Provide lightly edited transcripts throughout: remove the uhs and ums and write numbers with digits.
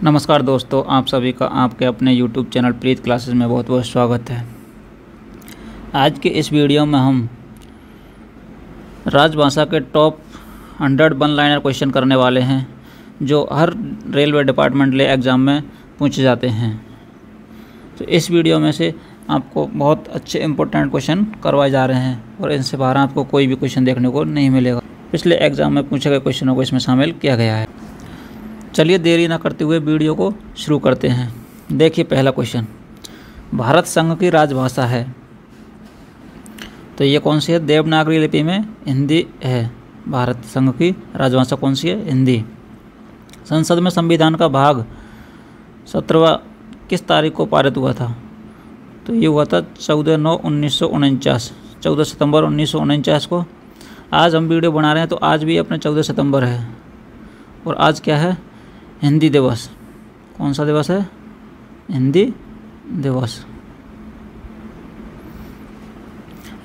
नमस्कार दोस्तों, आप सभी का आपके अपने YouTube चैनल प्रीत क्लासेस में बहुत बहुत स्वागत है। आज के इस वीडियो में हम राजभाषा के टॉप 100 वन लाइनर क्वेश्चन करने वाले हैं जो हर रेलवे डिपार्टमेंट ले एग्ज़ाम में पूछे जाते हैं। तो इस वीडियो में से आपको बहुत अच्छे इंपॉर्टेंट क्वेश्चन करवाए जा रहे हैं और इनसे बाहर आपको कोई भी क्वेश्चन देखने को नहीं मिलेगा। पिछले एग्ज़ाम में पूछे गए क्वेश्चनों को इसमें शामिल किया गया है। चलिए देरी ना करते हुए वीडियो को शुरू करते हैं। देखिए पहला क्वेश्चन, भारत संघ की राजभाषा है तो ये कौन सी है? देवनागरी लिपि में हिंदी है। भारत संघ की राजभाषा कौन सी है? हिंदी। संसद में संविधान का भाग 17वां किस तारीख को पारित हुआ था? तो ये हुआ था 14/9/1949, 14 सितंबर 1949 को। आज हम वीडियो बना रहे हैं तो आज भी अपने 14 सितंबर है और आज क्या है? हिंदी दिवस। कौन सा दिवस है? हिंदी दिवस।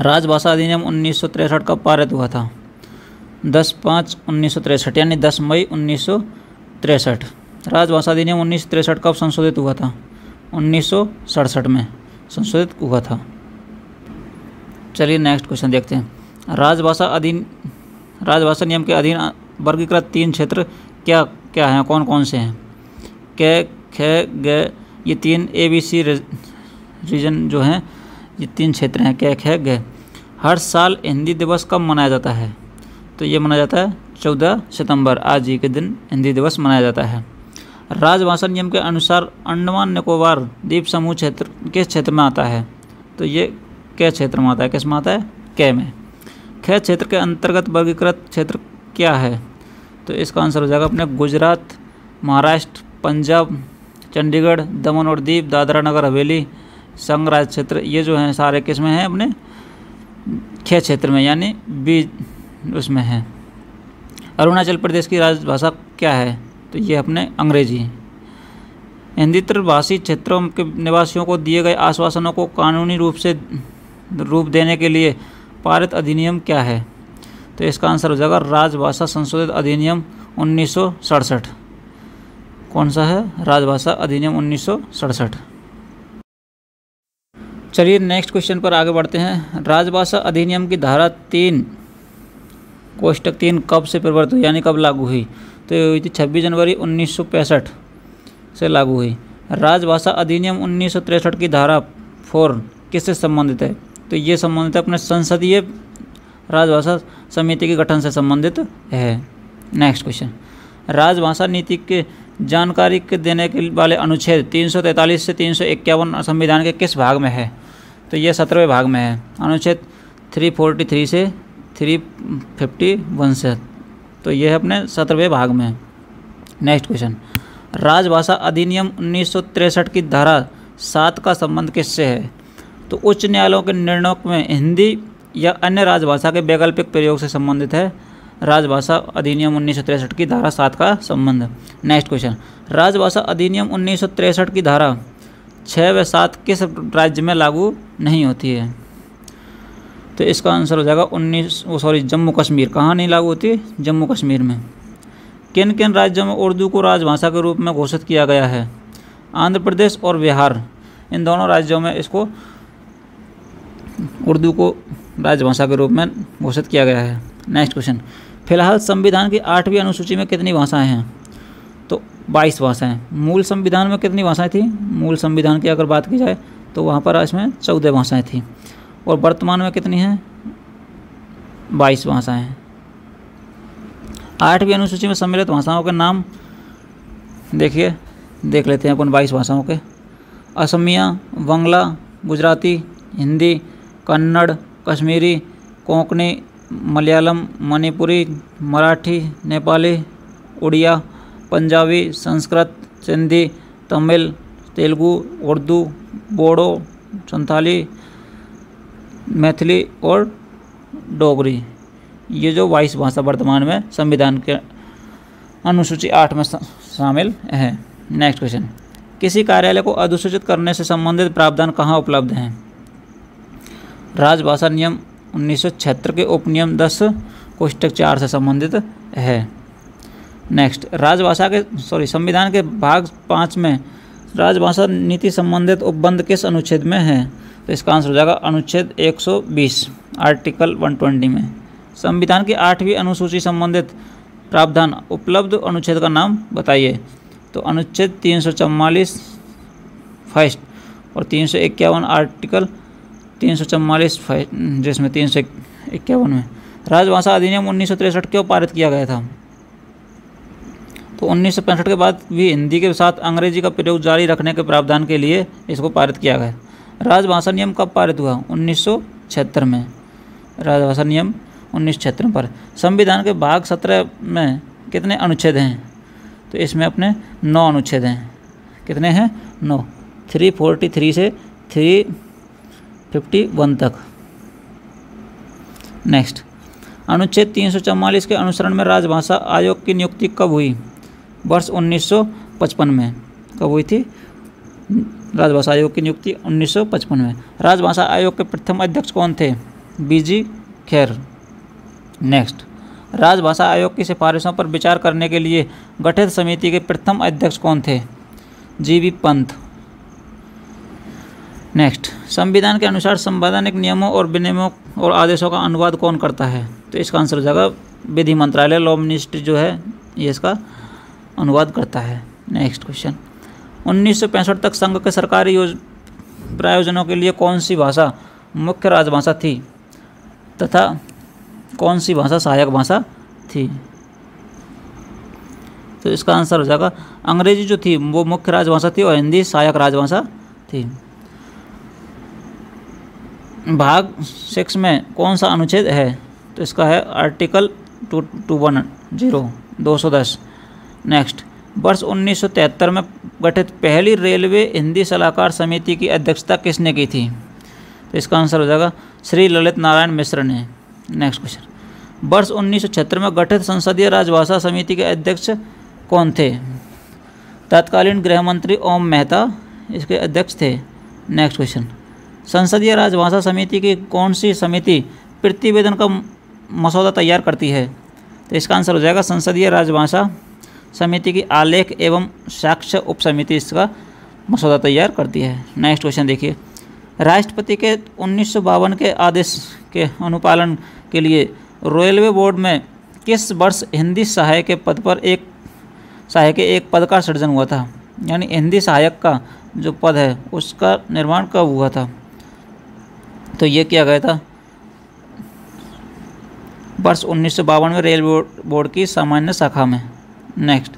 राजभाषा अधिनियम 1963 कब पारित हुआ था? 10/5/1963 यानी 10 मई 1963। राजभाषा अधिनियम 1963 कब संशोधित हुआ था? 1967 में संशोधित हुआ था। चलिए नेक्स्ट क्वेश्चन देखते हैं। राजभाषा नियम के अधीन वर्गीकृत 3 क्षेत्र क्या क्या हैं? कौन कौन से हैं? क, ख, ग, ये 3 ABC रीजन जो हैं, ये 3 क्षेत्र हैं, क, ख, ग। हर साल हिंदी दिवस कब मनाया जाता है? तो ये मनाया जाता है 14 सितंबर, आज ही के दिन हिंदी दिवस मनाया जाता है। राजभाषा नियम के अनुसार अंडमान निकोबार द्वीप समूह क्षेत्र किस क्षेत्र में आता है? तो ये क क्षेत्र में आता है। किस में आता है? क में। ख क्षेत्र के अंतर्गत वर्गीकृत क्षेत्र क्या है? तो इसका आंसर हो जाएगा अपने गुजरात, महाराष्ट्र, पंजाब, चंडीगढ़, दमन और दीव, दादरा नगर हवेली, संघ राज्य क्षेत्र। ये जो हैं सारे किस में हैं? अपने ख क्षेत्र में, यानी बी उसमें है। अरुणाचल प्रदेश की राजभाषा क्या है? तो ये अपने अंग्रेजी है। हिंदी भाषी क्षेत्रों के निवासियों को दिए गए आश्वासनों को कानूनी रूप देने के लिए पारित अधिनियम क्या है? तो इसका आंसर हो जाएगा राजभाषा संशोधित अधिनियम 1967। कौन सा है? राजभाषा अधिनियम 1967। चलिए नेक्स्ट क्वेश्चन पर आगे बढ़ते हैं। राजभाषा अधिनियम की धारा 3 कोष्टक 3 कब से प्रवर्तित हुई, यानी कब लागू हुई? तो ये हुई थी 26 जनवरी 1965 से लागू हुई। राजभाषा अधिनियम 1963 की धारा 4 किससे संबंधित है? तो ये संबंधित है अपने संसदीय राजभाषा समिति के गठन से संबंधित है। नेक्स्ट क्वेश्चन, राजभाषा नीति के जानकारी के देने के वाले अनुच्छेद 343 से 351 संविधान के किस भाग में है? तो ये 17वें भाग में है। अनुच्छेद 343 से 351 से, तो ये है अपने 17वें भाग में है। नेक्स्ट क्वेश्चन, राजभाषा अधिनियम 1963 की धारा 7 का संबंध किससे है? तो उच्च न्यायालयों के निर्णयों में हिंदी या अन्य राजभाषा के वैकल्पिक प्रयोग से संबंधित है। राजभाषा अधिनियम 1963 की धारा 7 का संबंध। नेक्स्ट क्वेश्चन, राजभाषा अधिनियम 1963 की धारा 6 व 7 किस राज्य में लागू नहीं होती है? तो इसका आंसर हो जाएगा जम्मू कश्मीर। कहाँ नहीं लागू होती? जम्मू कश्मीर में। किन किन राज्यों में उर्दू को राजभाषा के रूप में घोषित किया गया है? आंध्र प्रदेश और बिहार, इन दोनों राज्यों में इसको उर्दू को राजभाषा के रूप में घोषित किया गया है। नेक्स्ट क्वेश्चन, फिलहाल संविधान की 8वीं अनुसूची में कितनी भाषाएं हैं? तो 22 भाषाएं। मूल संविधान में कितनी भाषाएं थी? मूल संविधान की अगर बात की जाए तो वहाँ पर इसमें 14 भाषाएं थी और वर्तमान में कितनी हैं? 22 भाषाएं। 8वीं अनुसूची में सम्मिलित भाषाओं के नाम देखिए, देख लेते हैं अपन 22 भाषाओं के। असमिया, बांग्ला, गुजराती, हिंदी, कन्नड़, कश्मीरी, कोंकणी, मलयालम, मणिपुरी, मराठी, नेपाली, उड़िया, पंजाबी, संस्कृत, सिंधी, तमिल, तेलुगु, उर्दू, बोडो, संथाली, मैथिली और डोगरी। ये जो 22 भाषा वर्तमान में संविधान के अनुसूची 8 में शामिल है। नेक्स्ट क्वेश्चन, किसी कार्यालय को अधिसूचित करने से संबंधित प्रावधान कहाँ उपलब्ध हैं? राजभाषा नियम 1976 के उपनियम 10 कोष्टक 4 से संबंधित है। नेक्स्ट, संविधान के भाग 5 में राजभाषा नीति संबंधित उपबंध किस अनुच्छेद में है? तो इसका आंसर हो जाएगा अनुच्छेद 120 आर्टिकल 120 में। संविधान की 8वीं अनुसूची संबंधित प्रावधान उपलब्ध अनुच्छेद का नाम बताइए। तो अनुच्छेद 344 फर्स्ट और 351 आर्टिकल 344 जिसमें 351 में। राजभाषा अधिनियम 1963 क्यों पारित किया गया था? तो 1965 के बाद भी हिंदी के साथ अंग्रेजी का प्रयोग जारी रखने के प्रावधान के लिए इसको पारित किया गया। राजभाषा नियम कब पारित हुआ? 1976 में। राजभाषा नियम 1976 पर। संविधान के भाग 17 में कितने अनुच्छेद हैं? तो इसमें अपने 9 अनुच्छेद हैं। कितने हैं? 9। 343 से 351 तक। नेक्स्ट, अनुच्छेद 344 के अनुसरण में राजभाषा आयोग की नियुक्ति कब हुई? वर्ष 1955 में। कब हुई थी राजभाषा आयोग की नियुक्ति? 1955 में। राजभाषा आयोग के प्रथम अध्यक्ष कौन थे? बीजी खेर। नेक्स्ट, राजभाषा आयोग की सिफारिशों पर विचार करने के लिए गठित समिति के प्रथम अध्यक्ष कौन थे? जीबी पंत। नेक्स्ट, संविधान के अनुसार संवैधानिक नियमों और विनियमों और आदेशों का अनुवाद कौन करता है? तो इसका आंसर हो जाएगा विधि मंत्रालय, लॉ मिनिस्ट्री जो है ये इसका अनुवाद करता है। नेक्स्ट क्वेश्चन, 1965 तक संघ के सरकारी प्रायोजनों के लिए कौन सी भाषा मुख्य राजभाषा थी तथा कौन सी भाषा सहायक भाषा थी? तो इसका आंसर हो जाएगा अंग्रेजी जो थी वो मुख्य राजभाषा थी और हिंदी सहायक राजभाषा थी। भाग 6 में कौन सा अनुच्छेद है? तो इसका है आर्टिकल 210। नेक्स्ट, वर्ष 1973 में गठित पहली रेलवे हिंदी सलाहकार समिति की अध्यक्षता किसने की थी? तो इसका आंसर हो जाएगा श्री ललित नारायण मिश्र ने। नेक्स्ट क्वेश्चन, वर्ष 1976 में गठित संसदीय राजभाषा समिति के अध्यक्ष कौन थे? तत्कालीन गृह मंत्री ओम मेहता इसके अध्यक्ष थे। नेक्स्ट क्वेश्चन, संसदीय राजभाषा समिति की कौन सी समिति प्रतिवेदन का मसौदा तैयार करती है? तो इसका आंसर हो जाएगा संसदीय राजभाषा समिति की आलेख एवं साक्ष्य उप समिति इसका मसौदा तैयार करती है। नेक्स्ट क्वेश्चन देखिए, राष्ट्रपति के 1952 के आदेश के अनुपालन के लिए रेलवे बोर्ड में किस वर्ष हिंदी सहायक के एक पद का सृजन हुआ था? यानी हिंदी सहायक का जो पद है उसका निर्माण कब हुआ था? तो ये किया गया था वर्ष 1952 में रेलवे बोर्ड की सामान्य शाखा में। नेक्स्ट,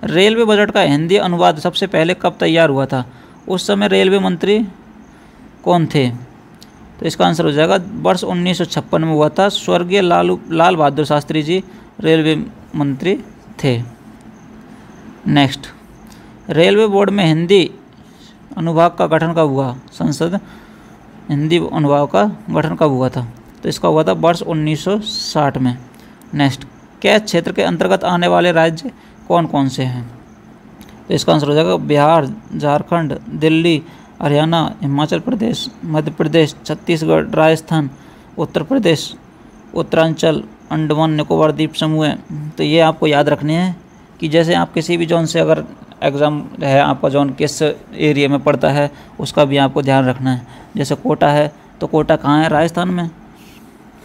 रेलवे बजट का हिंदी अनुवाद सबसे पहले कब तैयार हुआ था? उस समय रेलवे मंत्री कौन थे? तो इसका आंसर हो जाएगा वर्ष 1956 में हुआ था। स्वर्गीय लाल बहादुर शास्त्री जी रेलवे मंत्री थे। नेक्स्ट, रेलवे बोर्ड में हिंदी अनुभाग का गठन कब हुआ? संसद हिंदी अनुभाग का गठन कब हुआ था? तो इसका हुआ था वर्ष 1960 में। नेक्स्ट, कैच क्षेत्र के अंतर्गत आने वाले राज्य कौन कौन से हैं? तो इसका आंसर हो जाएगा बिहार, झारखंड, दिल्ली, हरियाणा, हिमाचल प्रदेश, मध्य प्रदेश, छत्तीसगढ़, राजस्थान, उत्तर प्रदेश, उत्तरांचल, अंडमान निकोबार द्वीप समूह है। तो ये आपको याद रखने हैं कि जैसे आप किसी भी जोन से अगर एग्ज़ाम है, आपका जोन किस एरिया में पड़ता है उसका भी आपको ध्यान रखना है। जैसे कोटा है तो कोटा कहाँ है? राजस्थान में।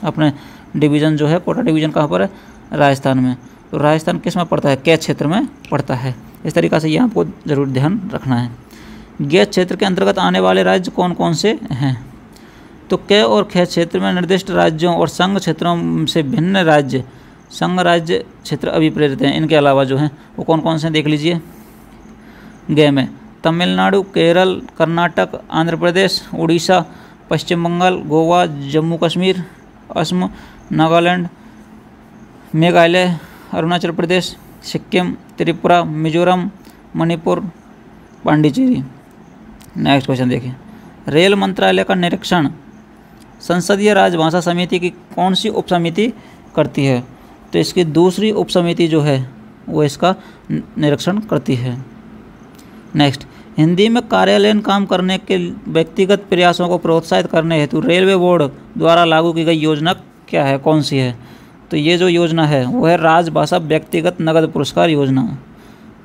अपने डिवीज़न जो है कोटा डिवीज़न कहाँ पर है? राजस्थान में। तो राजस्थान किस में पड़ता है? कैच क्षेत्र में पड़ता है। इस तरीक़ा से ये आपको ज़रूर ध्यान रखना है। गैच क्षेत्र के अंतर्गत आने वाले राज्य कौन कौन से हैं? तो कै और खे क्षेत्र में निर्दिष्ट राज्यों और संघ क्षेत्रों से भिन्न राज्य संघ राज्य क्षेत्र अभिप्रेरित हैं। इनके अलावा जो हैं वो कौन कौन से देख लीजिए। गै में तमिलनाडु, केरल, कर्नाटक, आंध्र प्रदेश, उड़ीसा, पश्चिम बंगाल, गोवा, जम्मू कश्मीर, असम, नागालैंड, मेघालय, अरुणाचल प्रदेश, सिक्किम, त्रिपुरा, मिजोरम, मणिपुर, पांडिचेरी। नेक्स्ट क्वेश्चन देखिए, रेल मंत्रालय का निरीक्षण संसदीय राजभाषा समिति की कौन सी उप समिति करती है? तो इसकी दूसरी उप समिति जो है वो इसका निरीक्षण करती है। नेक्स्ट, हिंदी में कार्यालयीन काम करने के व्यक्तिगत प्रयासों को प्रोत्साहित करने हेतु रेलवे बोर्ड द्वारा लागू की गई योजना क्या है? कौन सी है? तो ये जो योजना है वो है राजभाषा व्यक्तिगत नगद पुरस्कार योजना।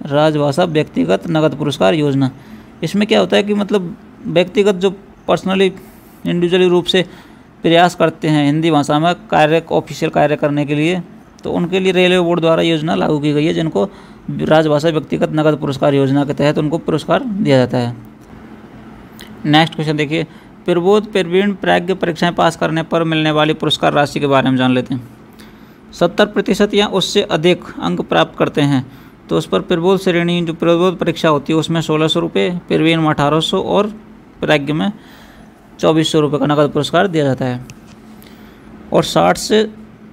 राजभाषा व्यक्तिगत नगद पुरस्कार योजना। इसमें क्या होता है कि मतलब व्यक्तिगत जो पर्सनली इंडिविजुअली रूप से प्रयास करते हैं हिंदी भाषा में ऑफिशियल कार्य करने के लिए, तो उनके लिए रेलवे बोर्ड द्वारा योजना लागू की गई है, जिनको राजभाषा व्यक्तिगत नगद पुरस्कार योजना के तहत उनको पुरस्कार दिया जाता है। नेक्स्ट क्वेश्चन देखिए, प्रबोध प्रवीण प्राज्ञ परीक्षाएं पास करने पर मिलने वाली पुरस्कार राशि के बारे में जान लेते हैं। 70% या उससे अधिक अंक प्राप्त करते हैं तो उस पर प्रबोध श्रेणी जो प्रबोध परीक्षा होती है उसमें 1600 रुपये, प्रवीण में 1800 और प्राज्ञ में 2400 रुपये का नगद पुरस्कार दिया जाता है। और 60 से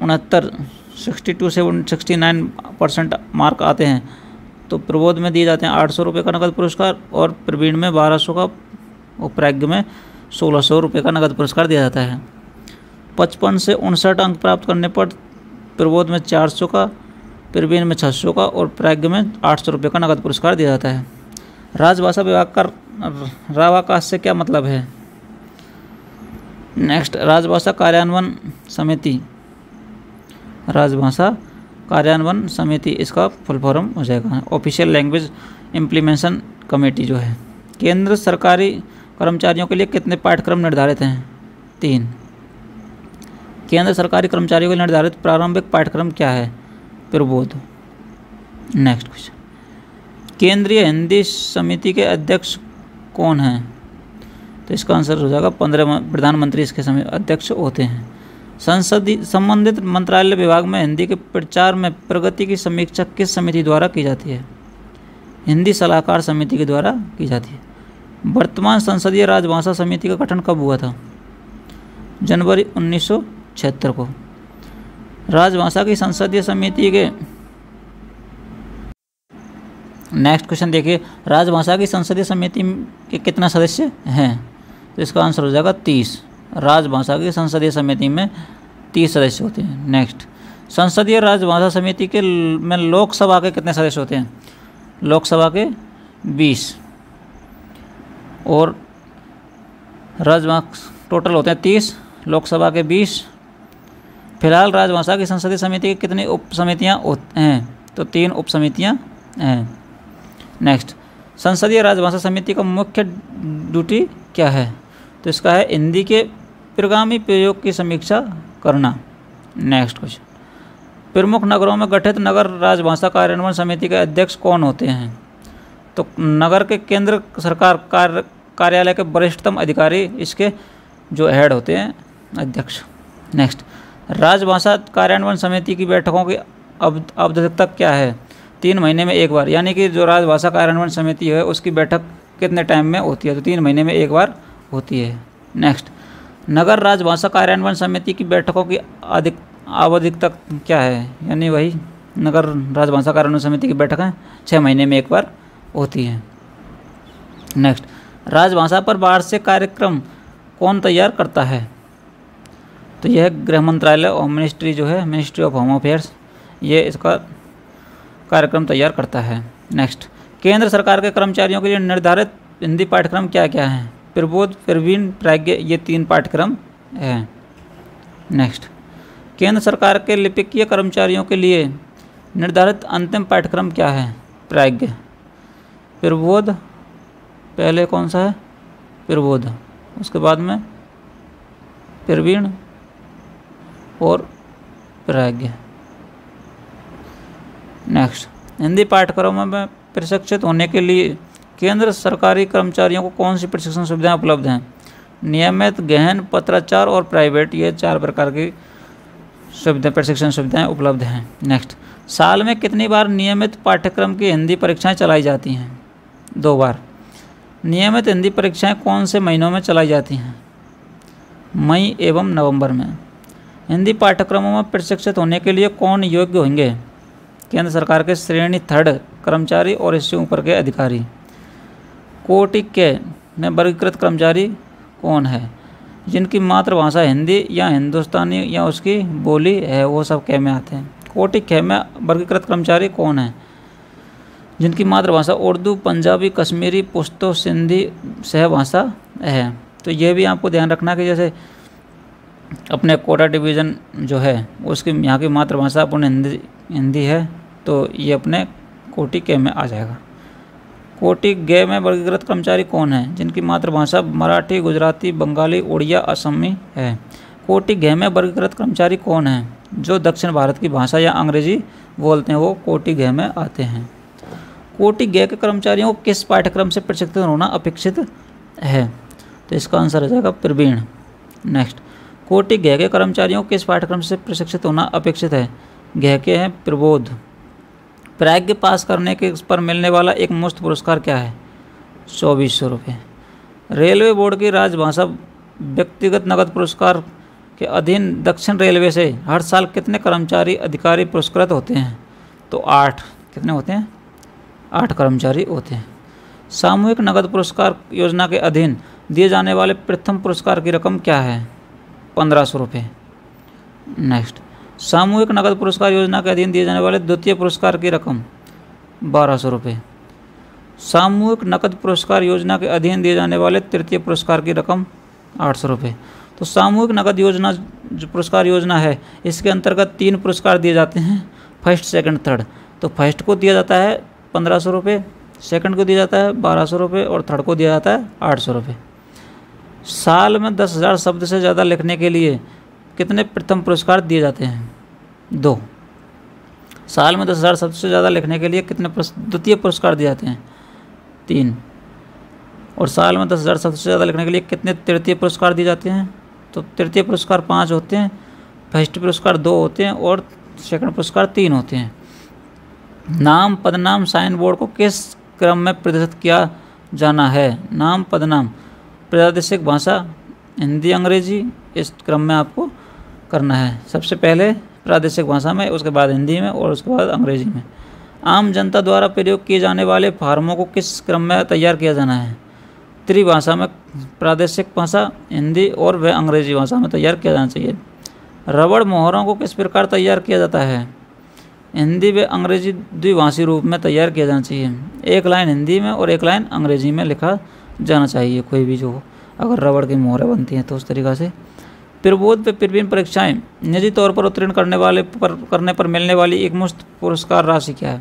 69 62 से 69% मार्क आते हैं तो प्रबोध में दिए जाते हैं 800 रुपये का नगद पुरस्कार और प्रवीण में 1200 का और प्राज्ञ में 1600 रुपये का नगद पुरस्कार दिया जाता है। 55 से 59 अंक प्राप्त करने पर प्रबोध में 400 का, प्रवीण में 600 का और प्राज्ञ में 800 रुपये का नगद पुरस्कार दिया जाता है। राजभाषा विभाग का रावाकाश से क्या मतलब है? नेक्स्ट, राजभाषा कार्यान्वयन समिति। राजभाषा कार्यान्वयन समिति इसका फुल फॉर्म हो जाएगा। ऑफिशियल लैंग्वेज इम्प्लीमेंटेशन कमेटी जो है। केंद्र सरकारी कर्मचारियों के लिए कितने पाठ्यक्रम निर्धारित हैं? 3। केंद्र सरकारी कर्मचारियों के लिए निर्धारित प्रारंभिक पाठ्यक्रम क्या है? प्रबोध। नेक्स्ट क्वेश्चन, केंद्रीय हिंदी समिति के अध्यक्ष कौन हैं? तो इसका आंसर हो जाएगा 15 प्रधानमंत्री इसके अध्यक्ष होते हैं। संबंधित मंत्रालय विभाग में हिंदी के प्रचार में प्रगति की समीक्षा किस समिति द्वारा की जाती है? हिंदी सलाहकार समिति के द्वारा की जाती है। वर्तमान संसदीय राजभाषा समिति का गठन कब हुआ था? जनवरी 1976 को। राजभाषा की संसदीय समिति के नेक्स्ट क्वेश्चन देखिए, राजभाषा की संसदीय समिति के कितने सदस्य हैं? तो इसका आंसर हो जाएगा 30। राजभाषा की संसदीय समिति में 30 सदस्य होते हैं। नेक्स्ट, संसदीय राजभाषा समिति के में लोकसभा के कितने सदस्य होते हैं? लोकसभा के 20 और राजभाषा टोटल होते हैं 30, लोकसभा के 20। फिलहाल राजभाषा की संसदीय समिति की कितनी उप समितियाँ हैं? तो 3 उप समितियाँ हैं। नेक्स्ट, संसदीय राजभाषा समिति का मुख्य ड्यूटी क्या है? तो इसका है हिंदी के प्रगामी प्रयोग की समीक्षा करना। नेक्स्ट क्वेश्चन, प्रमुख नगरों में गठित नगर राजभाषा कार्यान्वयन समिति के अध्यक्ष कौन होते हैं? तो नगर के केंद्र सरकार कार्यालय के वरिष्ठतम अधिकारी इसके जो हेड होते हैं अध्यक्ष। नेक्स्ट, राजभाषा कार्यान्वयन समिति की बैठकों की आवधिकता क्या है? 3 महीने में एक बार, यानी कि जो राजभाषा कार्यान्वयन समिति है उसकी बैठक कितने टाइम में होती है? तो 3 महीने में एक बार होती है। नेक्स्ट, नगर राजभाषा कार्यान्वयन समिति की बैठकों की आवधिकता क्या है? यानी वही नगर राजभाषा कार्यान्वयन समिति की बैठकें 6 महीने में एक बार होती हैं। नेक्स्ट, राजभाषा पर वार्षिक कार्यक्रम कौन तैयार करता है? तो यह गृह मंत्रालय, होम मिनिस्ट्री जो है, मिनिस्ट्री ऑफ होम अफेयर्स, ये इसका कार्यक्रम तैयार करता है। नेक्स्ट, केंद्र सरकार के कर्मचारियों के लिए निर्धारित हिंदी पाठ्यक्रम क्या क्या हैं? प्रबोध, प्रवीण, प्राज्ञ, ये 3 पाठ्यक्रम हैं। नेक्स्ट, केंद्र सरकार के लिपिकीय कर्मचारियों के लिए निर्धारित अंतिम पाठ्यक्रम क्या है? प्राज्ञ। प्रबोध पहले कौन सा है? प्रबोध, उसके बाद में प्रवीण और प्राज्ञ। नेक्स्ट, हिंदी पाठ्यक्रमों में प्रशिक्षित होने के लिए केंद्र सरकारी कर्मचारियों को कौन सी प्रशिक्षण सुविधाएं उपलब्ध हैं? नियमित, गहन, पत्राचार और प्राइवेट, ये 4 प्रकार की प्रशिक्षण सुविधाएं उपलब्ध हैं। नेक्स्ट, साल में कितनी बार नियमित पाठ्यक्रम की हिंदी परीक्षाएं चलाई जाती हैं? 2 बार। नियमित हिंदी परीक्षाएं कौन से महीनों में चलाई जाती हैं? मई एवं नवंबर में। हिंदी पाठ्यक्रमों में प्रशिक्षित होने के लिए कौन योग्य होंगे? केंद्र सरकार के श्रेणी 3 कर्मचारी और इससे ऊपर के अधिकारी। कोटि के में वर्गीकृत कर्मचारी कौन है? जिनकी मातृभाषा हिंदी या हिंदुस्तानी या उसकी बोली है, वो सब क में आते हैं। कोटि ख में वर्गीकृत कर्मचारी कौन है? जिनकी मातृभाषा उर्दू, पंजाबी, कश्मीरी, पुश्तो, सिंधी सहभाषा है। तो ये भी आपको ध्यान रखना कि जैसे अपने कोटा डिवीज़न जो है उसकी यहाँ की मातृभाषा अपने हिंदी है, तो ये अपने कोटि के में आ जाएगा। कोटि गे में वर्गीकृत कर्मचारी कौन है? जिनकी मातृभाषा मराठी, गुजराती, बंगाली, उड़िया, असमी है। कोटि घे में वर्गीकृत कर्मचारी कौन है? जो दक्षिण भारत की भाषा या अंग्रेजी बोलते हैं वो कोटि घे में आते हैं। कोटि घे के कर्मचारियों को किस पाठ्यक्रम से प्रशिक्षित होना अपेक्षित है? तो इसका आंसर हो जाएगा प्रवीण। नेक्स्ट, कोटि घे के कर्मचारियों को किस पाठ्यक्रम से प्रशिक्षित होना अपेक्षित है? घे के हैं प्रबोध। प्राज्ञ पास करने के पर मिलने वाला एक मुफ्त पुरस्कार क्या है? 2400 रुपये। रेलवे बोर्ड की राजभाषा व्यक्तिगत नकद पुरस्कार के अधीन दक्षिण रेलवे से हर साल कितने कर्मचारी अधिकारी पुरस्कृत होते हैं? तो 8। कितने होते हैं? 8 कर्मचारी होते हैं। सामूहिक नकद पुरस्कार योजना के अधीन दिए जाने वाले प्रथम पुरस्कार की रकम क्या है? 1500 रुपये। नेक्स्ट, सामूहिक नकद पुरस्कार योजना के अधीन दिए जाने वाले द्वितीय पुरस्कार की रकम 1200 रुपये। सामूहिक नकद पुरस्कार योजना के अधीन दिए जाने वाले तृतीय पुरस्कार की रकम 800 रुपये। तो सामूहिक नकद योजना जो पुरस्कार योजना है इसके अंतर्गत 3 पुरस्कार दिए जाते हैं, फर्स्ट, सेकंड, थर्ड। तो फर्स्ट को दिया जाता है 1500 रुपये, सेकंड को दिया जाता है 1200 रुपये और थर्ड को दिया जाता है 800 रुपये। साल में 10,000 शब्द से ज़्यादा लिखने के लिए कितने प्रथम पुरस्कार दिए जाते हैं? 2। साल में 10,000 शब्द से ज़्यादा लिखने के लिए कितने द्वितीय पुरस्कार दिए जाते हैं? 3। और साल में 10,000 शब्द से ज़्यादा लिखने के लिए कितने तृतीय पुरस्कार दिए जाते हैं? तो तृतीय पुरस्कार 5 होते हैं, फर्स्ट पुरस्कार 2 होते हैं और सेकंड पुरस्कार 3 होते हैं। नाम पदनाम साइन बोर्ड को किस क्रम में प्रदर्शित किया जाना है? नाम पदनाम प्रादेशिक भाषा हिंदी, अंग्रेजी, इस क्रम में आपको करना है। सबसे पहले प्रादेशिक भाषा में, उसके बाद हिंदी में और उसके बाद अंग्रेजी में। आम जनता द्वारा प्रयोग किए जाने वाले फार्मों को किस क्रम में तैयार किया जाना है? त्रिभाषा में, प्रादेशिक भाषा हिंदी और वह अंग्रेजी भाषा में तैयार किया जाना चाहिए। रबड़ मोहरों को किस प्रकार तैयार किया जाता है? हिंदी व अंग्रेजी द्विभाषी रूप में तैयार किया जाना चाहिए। एक लाइन हिंदी में और एक लाइन अंग्रेजी में लिखा जाना चाहिए, कोई भी जो अगर रबड़ की मोहरें बनती हैं तो उस तरीक़ा से। प्रबोध व प्रवीण परीक्षाएं निजी तौर पर उत्तीर्ण करने पर मिलने वाली एक मुफ्त पुरस्कार राशि क्या है?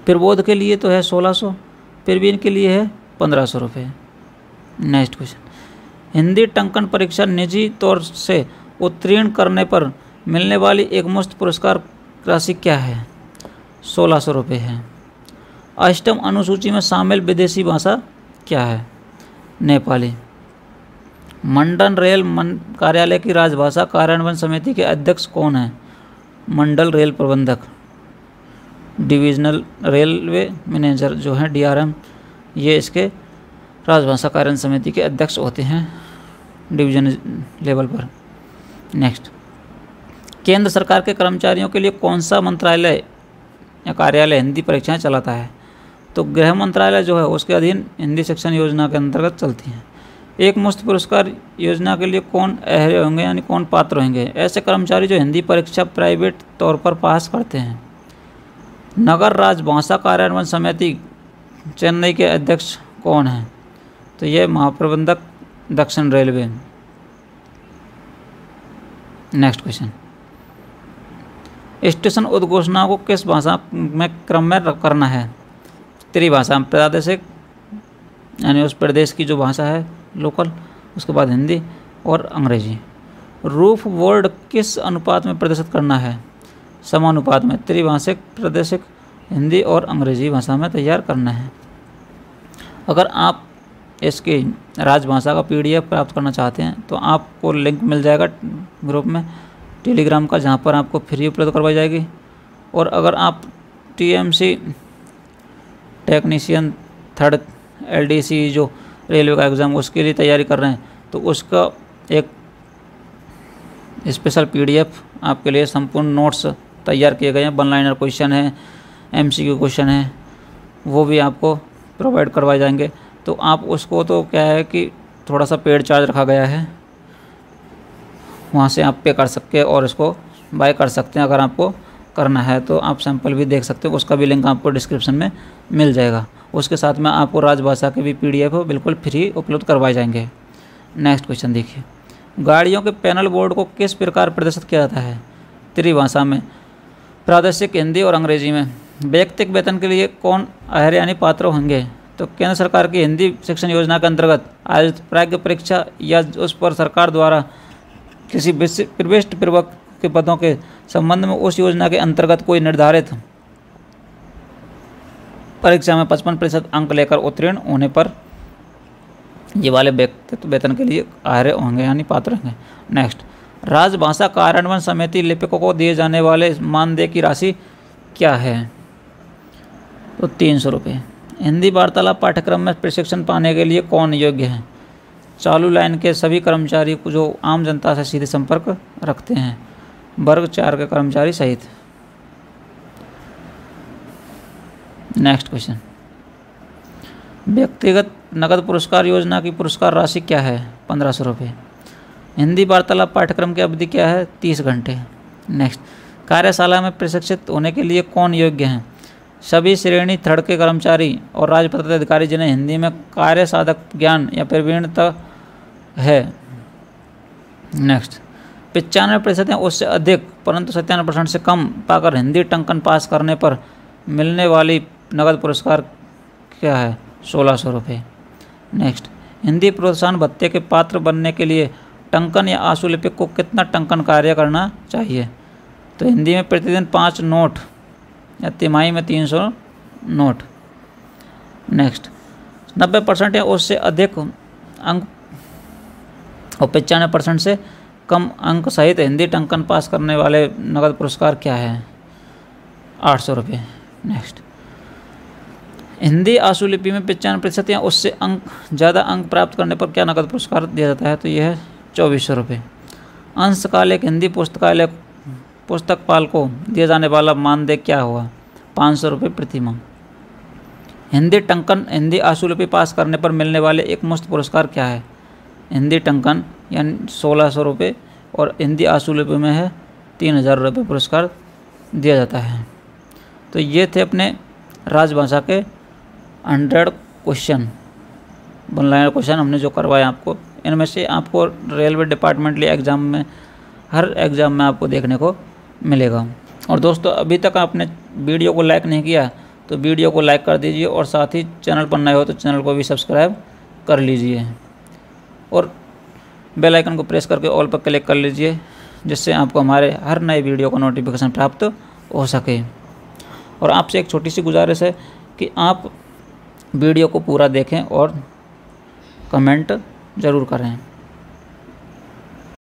प्रबोध के लिए तो है 1600, प्रवीण के लिए है 1500 रुपये। नेक्स्ट क्वेश्चन, हिंदी टंकन परीक्षा निजी तौर से उत्तीर्ण करने पर मिलने वाली एक मुफ्त पुरस्कार राशि क्या है? 1600 रुपये है। अष्टम अनुसूची में शामिल विदेशी भाषा क्या है? नेपाली। मंडल रेल कार्यालय की राजभाषा कार्यान्वयन समिति के अध्यक्ष कौन है? मंडल रेल प्रबंधक। डिविजनल रेलवे मैनेजर जो है DRM, ये इसके राजभाषा कार्यान्वयन समिति के अध्यक्ष होते हैं डिवीजन लेवल पर। नेक्स्ट, केंद्र सरकार के कर्मचारियों के लिए कौन सा मंत्रालय या कार्यालय हिंदी परीक्षाएं चलाता है? तो गृह मंत्रालय जो है उसके अधीन हिंदी शिक्षण योजना के अंतर्गत चलती हैं। एक मुफ्त पुरस्कार योजना के लिए कौन अहर्य होंगे, यानी कौन पात्र होंगे? ऐसे कर्मचारी जो हिंदी परीक्षा प्राइवेट तौर पर पास करते हैं। नगर राजभाषा कार्यान्वयन समिति चेन्नई के अध्यक्ष कौन हैं? तो ये महाप्रबंधक दक्षिण रेलवे। नेक्स्ट क्वेश्चन, स्टेशन उद्घोषणा को किस भाषा में क्रम में करना है? त्रिभाषा, प्रादेशिक यानी उस प्रदेश की जो भाषा है लोकल, उसके बाद हिंदी और अंग्रेजी। रूफ बोर्ड किस अनुपात में प्रदर्शित करना है? समानुपात में, त्रिभाषिक, प्रादेशिक, हिंदी और अंग्रेजी भाषा में तैयार करना है। अगर आप इसकी राजभाषा का PDF प्राप्त करना चाहते हैं तो आपको लिंक मिल जाएगा ग्रुप में टेलीग्राम का, जहाँ पर आपको फ्री उपलब्ध करवाई जाएगी। और अगर आप TMC टेक्नीशियन 3rd LDC जो रेलवे का एग्ज़ाम उसके लिए तैयारी कर रहे हैं तो उसका एक स्पेशल PDF आपके लिए संपूर्ण नोट्स तैयार किए गए हैं। 1-लाइनर क्वेश्चन है, MCQ क्वेश्चन है, वो भी आपको प्रोवाइड करवाए जाएंगे। तो आप उसको, तो क्या है कि थोड़ा सा पेड चार्ज रखा गया है, वहाँ से आप पे कर सकते हैं और इसको बाय कर सकते हैं। अगर आपको करना है तो आप सैंपल भी देख सकते हो, उसका भी लिंक आपको डिस्क्रिप्शन में मिल जाएगा। उसके साथ में आपको राजभाषा के भी PDF बिल्कुल फ्री उपलब्ध करवाए जाएंगे। नेक्स्ट क्वेश्चन देखिए, गाड़ियों के पैनल बोर्ड को किस प्रकार प्रदर्शित किया जाता है? त्रिभाषा में, प्रादेशिक हिंदी और अंग्रेजी में। व्यक्तिगत वेतन के लिए कौन अर्ह यानी पात्र होंगे? तो केंद्र सरकार की हिंदी शिक्षण योजना के अंतर्गत आयोजित प्राज्ञ परीक्षा या उस पर सरकार द्वारा किसी प्रविष्ट पूर्वक के पदों के संबंध में उस योजना के अंतर्गत कोई निर्धारित परीक्षा में 55% अंक लेकर उत्तीर्ण होने पर ये वाले व्यक्तिगत वेतन के लिए अर्ह होंगे यानी पात्र होंगे। नेक्स्ट, राजभाषा कार्यान्वयन समिति लिपिकों को दिए जाने वाले मानदेय की राशि क्या है? तो 300 रुपये। हिंदी वार्तालाप पाठ्यक्रम में प्रशिक्षण पाने के लिए कौन योग्य है? चालू लाइन के सभी कर्मचारी जो आम जनता से सीधे संपर्क रखते हैं, वर्ग 4 के कर्मचारी सहित। नेक्स्ट क्वेश्चन, व्यक्तिगत नकद पुरस्कार योजना की पुरस्कार राशि क्या है? 1500 रुपये। हिंदी वार्तालाप पाठ्यक्रम की अवधि क्या है? 30 घंटे। नेक्स्ट, कार्यशाला में प्रशिक्षित होने के लिए कौन योग्य हैं? सभी श्रेणी थर्ड के कर्मचारी और राजपत्रित अधिकारी जिन्हें हिंदी में कार्य साधक ज्ञान या प्रवीणता है। नेक्स्ट, 95% या उससे अधिक परंतु 97% से कम पाकर हिंदी टंकन पास करने पर मिलने वाली नगद पुरस्कार क्या है? 1600 रुपये। नेक्स्ट, हिंदी प्रोत्साहन भत्ते के पात्र बनने के लिए टंकन या आशुलिपिक को कितना टंकन कार्य करना चाहिए? तो हिंदी में प्रतिदिन 5 नोट या तिमाही में 300 नोट। नेक्स्ट, 90% या उससे अधिक अंक और 95% से कम अंक सहित हिंदी टंकन पास करने वाले नगद पुरस्कार क्या है? 800 रुपये। नेक्स्ट, हिंदी आशुलिपि में 95% या उससे ज़्यादा अंक प्राप्त करने पर क्या नगद पुरस्कार दिया जाता है? तो यह है 2400 रुपये। अंशकाल एक हिंदी पुस्तकपाल को दिया जाने वाला मानदेय क्या हुआ? 500 रुपये प्रति माह। हिंदी टंकन हिंदी आशुलिपि पास करने पर मिलने वाले एक मुश्त पुरस्कार क्या है? हिंदी टंकन यानी 1600 रुपये और हिंदी आशुलिपि में है 3000 रुपये पुरस्कार दिया जाता है। तो ये थे अपने राजभाषा के 100 क्वेश्चन, वन लाइनर क्वेश्चन हमने जो करवाए आपको। इनमें से आपको रेलवे डिपार्टमेंटली एग्ज़ाम में हर एग्ज़ाम में आपको देखने को मिलेगा। और दोस्तों, अभी तक आपने वीडियो को लाइक नहीं किया तो वीडियो को लाइक कर दीजिए और साथ ही चैनल पर नए हो तो चैनल को भी सब्सक्राइब कर लीजिए और बेल आइकन को प्रेस करके ऑल पर क्लिक कर लीजिए, जिससे आपको हमारे हर नए वीडियो का नोटिफिकेशन प्राप्त हो सके। और आपसे एक छोटी सी गुजारिश है कि आप वीडियो को पूरा देखें और कमेंट ज़रूर करें।